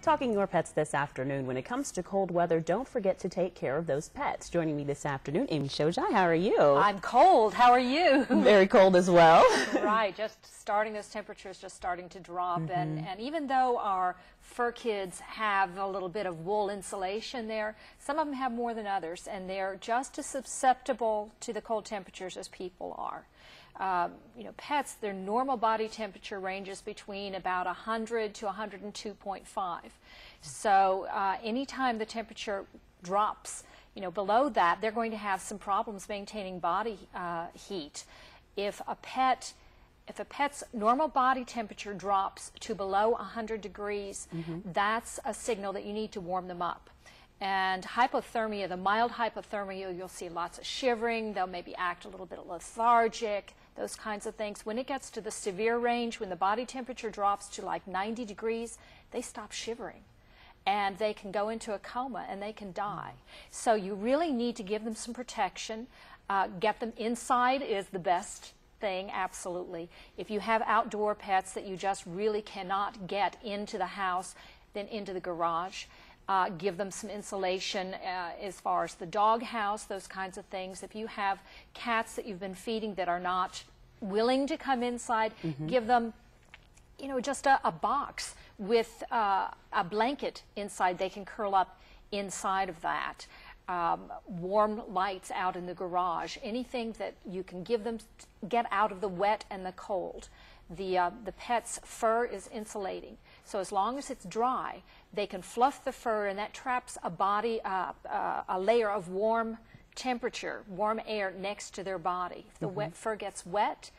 Talking your pets this afternoon. When it comes to cold weather, don't forget to take care of those pets. Joining me this afternoon, Amy Shojai. How are you? I'm cold. How are you? Very cold as well. Right. Just starting, those temperatures just starting to drop. And even though our fur kids have a little bit of wool insulation there, some of them have more than others, and they're just as susceptible to the cold temperatures as people are. You know, pets, their normal body temperature ranges between about 100 to 102.5. So anytime the temperature drops, you know, below that, they're going to have some problems maintaining body heat. If a pet's normal body temperature drops to below 100 degrees, that's a signal that you need to warm them up. And hypothermia, the mild hypothermia, you'll see lots of shivering. They'll maybe act a little bit lethargic, those kinds of things. When it gets to the severe range, when the body temperature drops to like 90 degrees, they stop shivering. And they can go into a coma and they can die. So you really need to give them some protection. Get them inside is the best thing, absolutely. If you have outdoor pets that you just really cannot get into the house, then into the garage. Give them some insulation as far as the dog house, those kinds of things. If you have cats that you've been feeding that are not willing to come inside, give them, you know, just a box with a blanket inside. They can curl up inside of that. Warm lights out in the garage, anything that you can give them to get out of the wet and the cold. The pet's fur is insulating, so as long as it's dry, they can fluff the fur, and that traps a a layer of warm temperature, warm air next to their body. If the wet fur gets wet,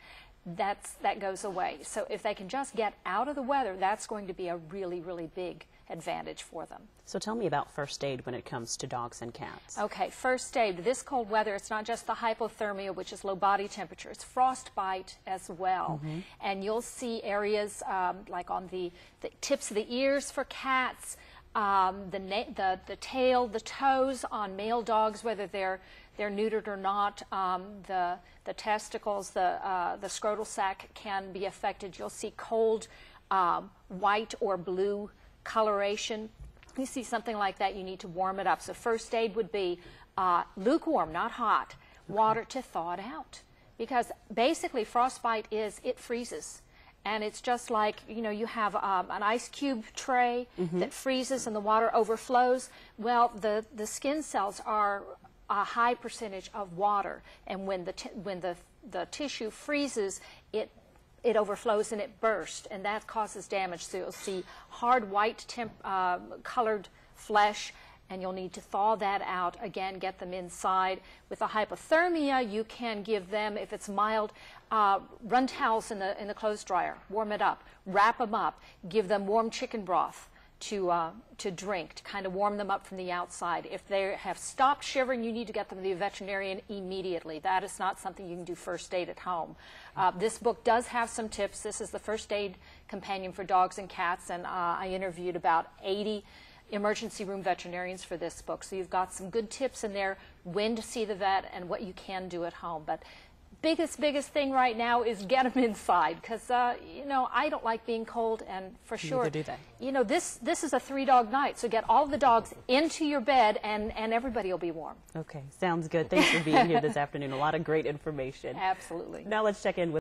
that goes away. So if they can just get out of the weather, that's going to be a really, really big advantage for them. So tell me about first aid when it comes to dogs and cats. Okay, first aid. This cold weather, it's not just the hypothermia, which is low body temperature. It's frostbite as well. And you'll see areas like on the tips of the ears for cats, the tail, the toes on male dogs, whether they're neutered or not. The testicles, the scrotal sac can be affected. You'll see cold white or blue coloration. You see something like that, you need to warm it up. So first aid would be lukewarm, not hot, water to thaw it out. Because basically frostbite is, it freezes. And it's just like, you know, you have an ice cube tray that freezes and the water overflows. Well, the skin cells are a high percentage of water. And when the tissue freezes, it overflows and it bursts, and that causes damage. So you'll see hard white colored flesh, and you'll need to thaw that out. Again, get them inside. With a hypothermia, you can give them, if it's mild, run towels in the clothes dryer, warm it up, wrap them up, give them warm chicken broth to drink, to kind of warm them up from the outside. If they have stopped shivering, you need to get them to the veterinarian immediately. That is not something you can do first aid at home. This book does have some tips. This is the first aid companion for dogs and cats, and I interviewed about 80 emergency room veterinarians for this book. So you've got some good tips in there, when to see the vet and what you can do at home. But biggest thing right now is get them inside, because you know, I don't like being cold, and for sure, neither do they. You know, this is a 3-dog night, so get all the dogs into your bed, and everybody will be warm. Okay, sounds good. Thanks for being here this afternoon. A lot of great information. Absolutely. Now let's check in with